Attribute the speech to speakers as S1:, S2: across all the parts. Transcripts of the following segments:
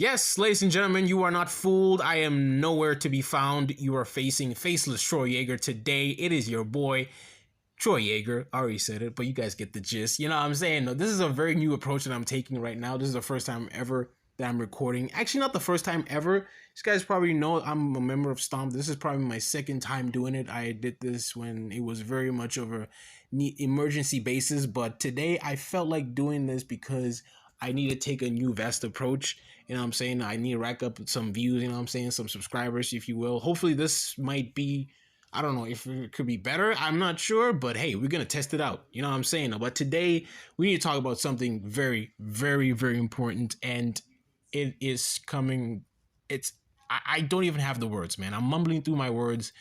S1: Yes, ladies and gentlemen, you are not fooled. I am nowhere to be found. You are facing Faceless Troy Yeager today. It is your boy, Troy Yeager. I already said it, but you guys get the gist. You know what I'm saying? No, this is a very new approach that I'm taking right now. This is the first time ever that I'm recording. Actually, not the first time ever. You guys probably know I'm a member of Stomp. This is probably my second time doing it. I did this when it was very much of a emergency basis, but today I felt like doing this because I need to take a new vast approach. You know what I'm saying? I need to rack up some views, you know what I'm saying? Some subscribers, if you will. Hopefully this might be, I don't know if it could be better. I'm not sure, but hey, we're going to test it out. You know what I'm saying? But today we need to talk about something very, very, very important. And it is coming. I don't even have the words, man. I'm mumbling through my words.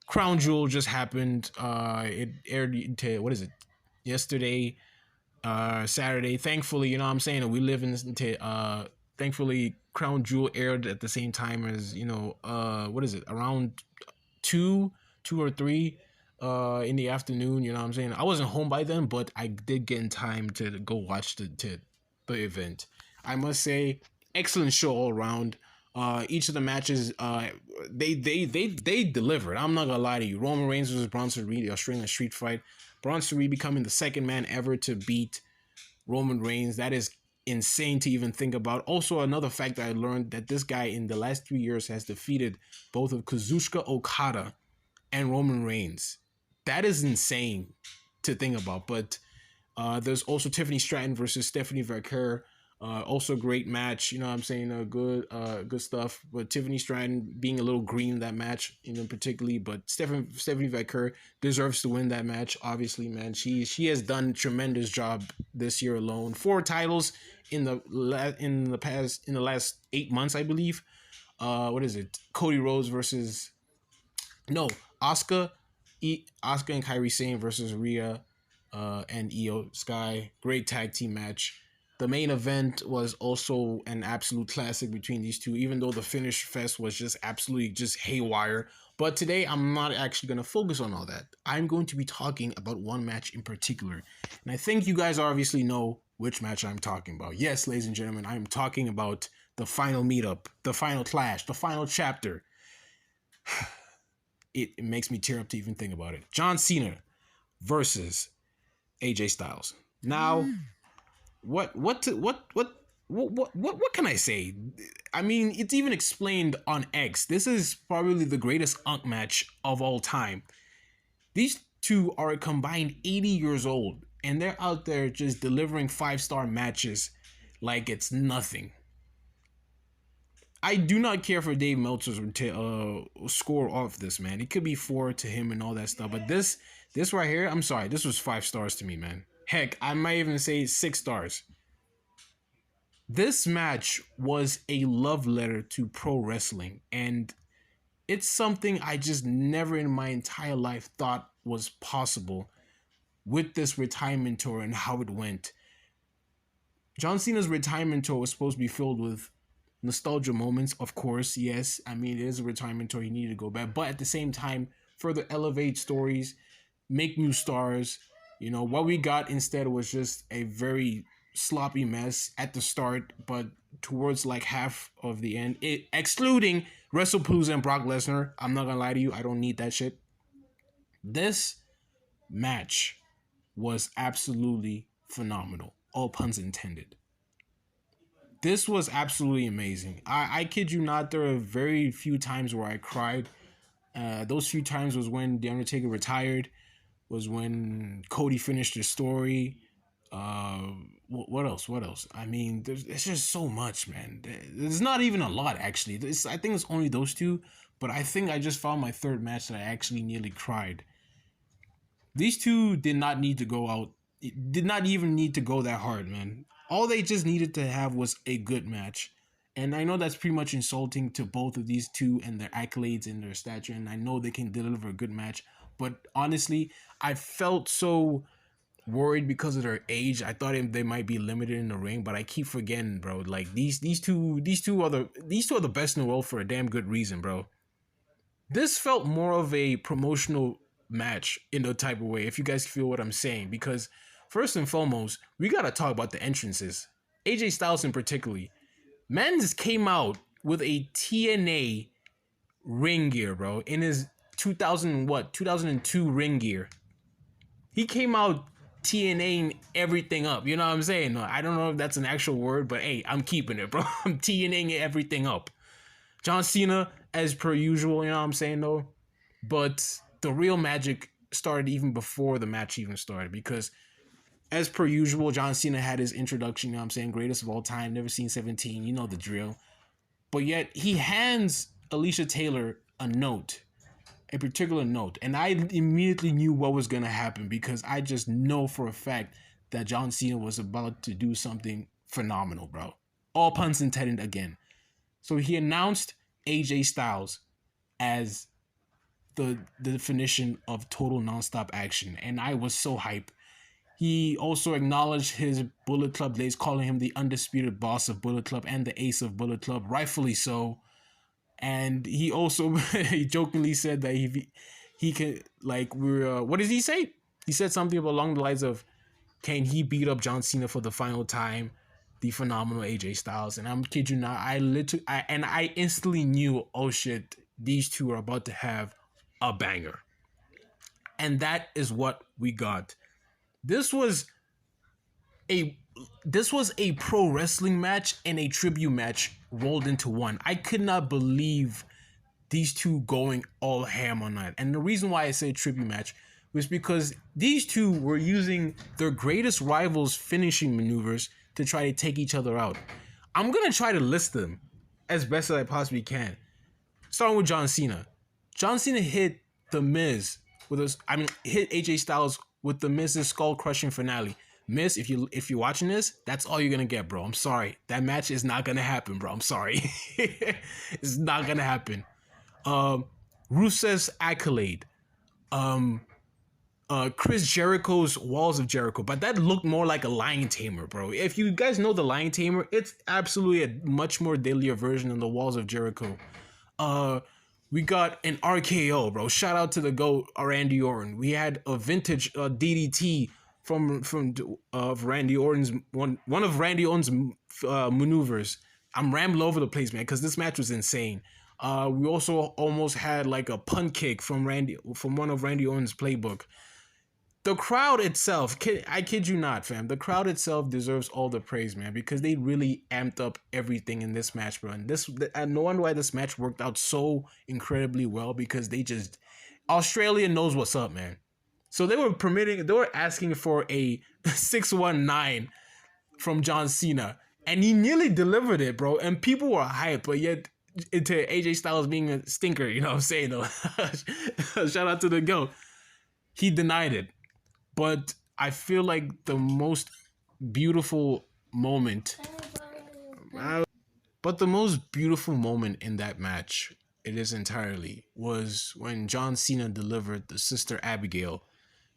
S1: Crown Jewel just happened. It aired to, what is it? Yesterday, Saturday. Thankfully, you know what I'm saying? We live in thankfully Crown Jewel aired at the same time as, what is it? Around 2 or 3 in the afternoon, you know what I'm saying? I wasn't home by then, but I did get in time to go watch the event. I must say, excellent show all around. Each of the matches, they delivered. I'm not gonna lie to you. Roman Reigns versus Bronson Reed, the Australian street fight. Bronson Reed becoming the second man ever to beat Roman Reigns. That is insane to even think about. Also, another fact that I learned that this guy in the last 3 years has defeated both of Kazuchika Okada and Roman Reigns. That is insane to think about. But there's also Tiffany Stratton versus Stephanie Verker. Also great match, you know what I'm saying? Good stuff. But Tiffany Stratton being a little green in that match, particularly. But Stephanie Verker deserves to win that match. Obviously, man, she has done a tremendous job this year alone. 4 titles in the last 8 months, I believe. What is it? Cody Rhodes versus Asuka and Kairi Sane versus Rhea and Io Sky. Great tag team match. The main event was also an absolute classic between these two, even though the finish fest was just absolutely just haywire. But today, I'm not actually going to focus on all that. I'm going to be talking about one match in particular. And I think you guys obviously know which match I'm talking about. Yes, ladies and gentlemen, I'm talking about the final meetup, the final clash, the final chapter. It makes me tear up to even think about it. John Cena versus AJ Styles. Now... What can I say? I mean, it's even explained on X. This is probably the greatest Unk match of all time. These two are a combined 80 years old, and they're out there just delivering 5-star matches like it's nothing. I do not care for Dave Meltzer's to score off this, man. It could be 4 to him and all that stuff, but this right here, I'm sorry, this was 5 stars to me, man. Heck, I might even say 6 stars. This match was a love letter to pro wrestling, and it's something I just never in my entire life thought was possible with this retirement tour and how it went. John Cena's retirement tour was supposed to be filled with nostalgia moments, of course, yes. I mean, it is a retirement tour, he needed to go back, but at the same time, further elevate stories, make new stars. What we got instead was just a very sloppy mess at the start, but towards like half of the end, excluding WrestlePalooza and Brock Lesnar. I'm not gonna lie to you, I don't need that shit. This match was absolutely phenomenal, all puns intended. This was absolutely amazing. I kid you not, there are very few times where I cried. Those few times was when The Undertaker retired, was when Cody finished his story. What else? I mean, there's just so much, man. There's not even a lot, actually. I think it's only those two, but I think I just found my third match that I actually nearly cried. These two did not need to go out. It did not even need to go that hard, man. All they just needed to have was a good match. And I know that's pretty much insulting to both of these two and their accolades and their stature, and I know they can deliver a good match. But honestly, I felt so worried because of their age. I thought they might be limited in the ring, but I keep forgetting, bro. Like these two are the best in the world for a damn good reason, bro. This felt more of a promotional match in a type of way, if you guys feel what I'm saying, because first and foremost, we gotta talk about the entrances. AJ Styles in particularly. Men's came out with a TNA ring gear, bro, in his 2002 ring gear. He came out TNAing everything up. You know what I'm saying? No, I don't know if that's an actual word, but hey, I'm keeping it, bro. I'm TNAing everything up. John Cena, as per usual, you know what I'm saying, though? But the real magic started even before the match even started, because as per usual, John Cena had his introduction, you know what I'm saying? Greatest of all time, never seen 17, you know the drill. But yet he hands Alicia Taylor a note, a particular note, and I immediately knew what was going to happen, because I just know for a fact that John Cena was about to do something phenomenal, bro. All puns intended again. So he announced AJ Styles as the definition of total nonstop action, and I was so hype. He also acknowledged his Bullet Club days, calling him the undisputed boss of Bullet Club and the ace of Bullet Club, rightfully so. And he also he jokingly said that he can, like, we're what did he say? He said something along the lines of, can he beat up John Cena for the final time, the phenomenal AJ Styles? And I'm kid you not, I instantly knew, oh shit, these two are about to have a banger. And that is what we got. This was a pro wrestling match and a tribute match rolled into one. I could not believe these two going all ham on that. And the reason why I say tribute match was because these two were using their greatest rivals' finishing maneuvers to try to take each other out. I'm gonna try to list them as best as I possibly can. Starting with John Cena. John Cena hit The Miz hit AJ Styles with The Miz's skull crushing finale. Miz, if you're watching this, that's all you're gonna get, bro. I'm sorry. That match is not gonna happen, bro. I'm sorry. It's not gonna happen. Rusev's Accolade. Chris Jericho's Walls of Jericho, but that looked more like a lion tamer, bro. If you guys know the lion tamer, it's absolutely a much more deadlier version of the Walls of Jericho. We got an RKO, bro. Shout out to the GOAT, Randy Orton. We had a vintage DDT from Randy Orton's one of Randy Orton's maneuvers. I'm rambling over the place, man, because this match was insane. We also almost had like a punt kick from one of Randy Orton's playbook. The crowd itself, I kid you not, fam. The crowd itself deserves all the praise, man, because they really amped up everything in this match, bro. And no wonder why this match worked out so incredibly well, because Australia knows what's up, man. So they were asking for a 619 from John Cena, and he nearly delivered it, bro. And people were hyped, but yet into AJ Styles being a stinker, you know what I'm saying, though. Shout out to the GOAT. He denied it. But I feel like the most beautiful moment, in that match, it is entirely, was when John Cena delivered the Sister Abigail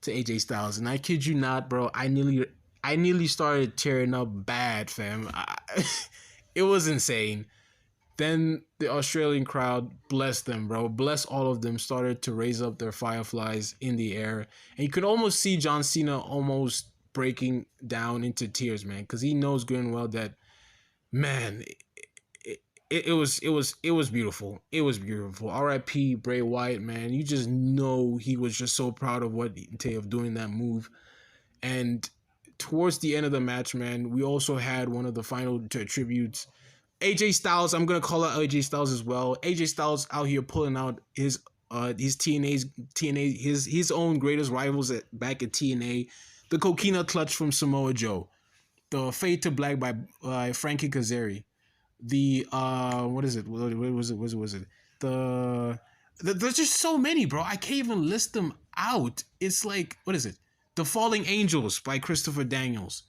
S1: to AJ Styles. And I kid you not, bro, I nearly started tearing up bad, fam. It was insane. Then the Australian crowd, bless them, bro. Bless all of them, started to raise up their fireflies in the air. And you could almost see John Cena almost breaking down into tears, man. Because he knows good and well that, man, it was beautiful. It was beautiful. R.I.P. Bray Wyatt, man. You just know he was just so proud of doing that move. And towards the end of the match, man, we also had one of the final tributes. AJ Styles, I'm gonna call out AJ Styles as well. AJ Styles out here pulling out his TNA, his own greatest rivals back at TNA, the Coquina Clutch from Samoa Joe, the Fade to Black by Frankie Kazarian, the there's just so many, bro. I can't even list them out. It's like, the Falling Angels by Christopher Daniels.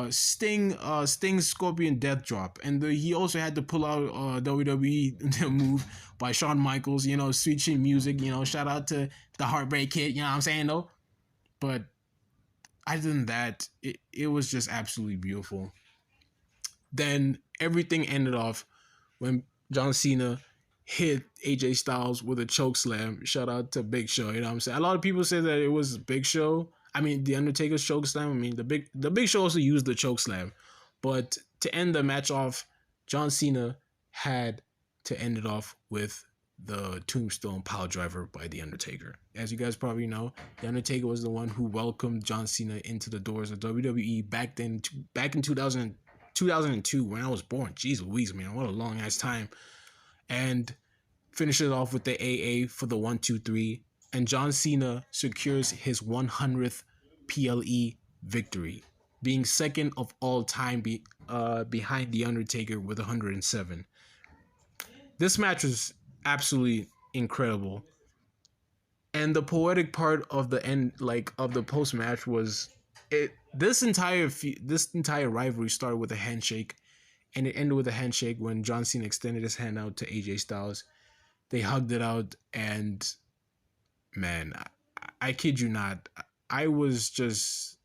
S1: Sting's Scorpion Death Drop, and he also had to pull out WWE move by Shawn Michaels, you know, Sweet Chin Music, you know, shout out to the Heartbreak Kid, you know what I'm saying, though. But other than that, it was just absolutely beautiful. Then everything ended off when John Cena hit AJ Styles with a choke slam. Shout out to Big Show, you know what I'm saying. A lot of people say that it was Big Show. I mean, The Undertaker's choke slam. I mean, the Big Show also used the choke slam. But to end the match off, John Cena had to end it off with the Tombstone Pile Driver by The Undertaker. As you guys probably know, The Undertaker was the one who welcomed John Cena into the doors of WWE back then, back in 2002 when I was born. Jeez Louise, man, what a long ass time. And finishes off with the AA for the 1-2-3. And John Cena secures his 100th PLE victory, being second of all time behind The Undertaker with 107. This match was absolutely incredible. And the poetic part of the end, like of the post match, was it. This entire rivalry started with a handshake, and it ended with a handshake when John Cena extended his hand out to AJ Styles. They hugged it out, and man, I kid you not, I was just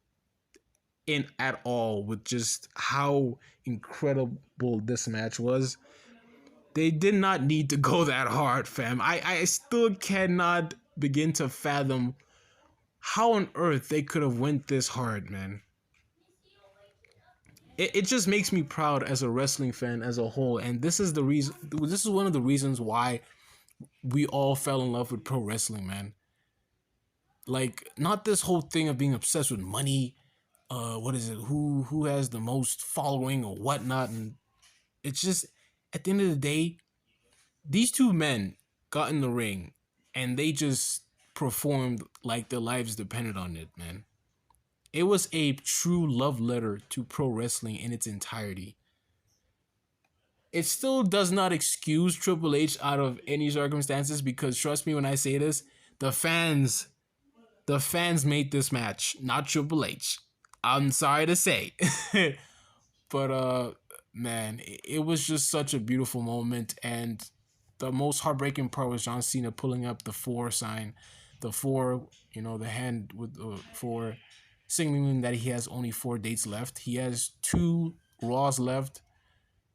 S1: in at all with just how incredible this match was. They did not need to go that hard, fam. I still cannot begin to fathom how on earth they could have went this hard, man. It just makes me proud as a wrestling fan as a whole, and this is the reason. This is one of the reasons why we all fell in love with pro wrestling, man. Like, not this whole thing of being obsessed with money. What is it? Who has the most following or whatnot? And it's just, at the end of the day, these two men got in the ring and they just performed like their lives depended on it, man. It was a true love letter to pro wrestling in its entirety. It still does not excuse Triple H out of any circumstances, because trust me when I say this, the fans made this match, not Triple H. I'm sorry to say. But man, it was just such a beautiful moment, and the most heartbreaking part was John Cena pulling up the 4 sign, the 4, the hand with the 4, signaling that he has only 4 dates left. He has 2 Raws left.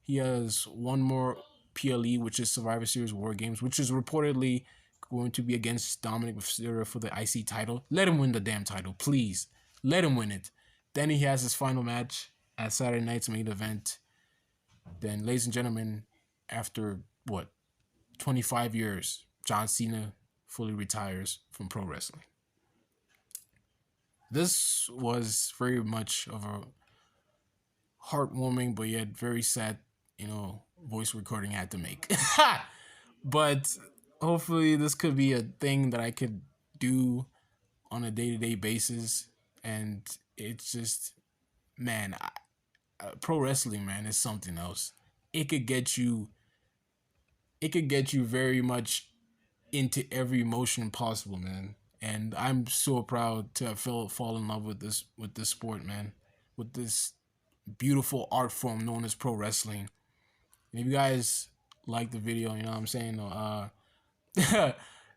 S1: He has 1 more PLE, which is Survivor Series War Games, which is reportedly going to be against Dominic Mysterio for the IC title. Let him win the damn title, please. Let him win it. Then he has his final match at Saturday night's main event. Then, ladies and gentlemen, after 25 years, John Cena fully retires from pro wrestling. This was very much of a heartwarming but yet very sad, voice recording I had to make. But hopefully this could be a thing that I could do on a day-to-day basis. And it's just, man, pro wrestling, man, is something else. It could get you very much into every emotion possible, man. And I'm so proud to have fall in love with this sport, man, with this beautiful art form known as pro wrestling. And if you guys like the video, you know what I'm saying,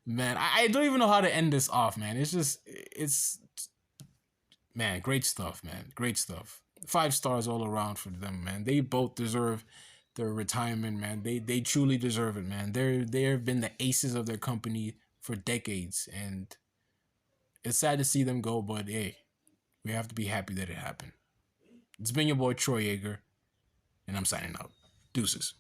S1: man, I don't even know how to end this off, man. It's man, great stuff, man. Great stuff. 5 stars all around for them, man. They both deserve their retirement, man. They truly deserve it, man. They have been the aces of their company for decades, and it's sad to see them go, but hey, we have to be happy that it happened. It's been your boy Troy Yeager, and I'm signing out. Deuces.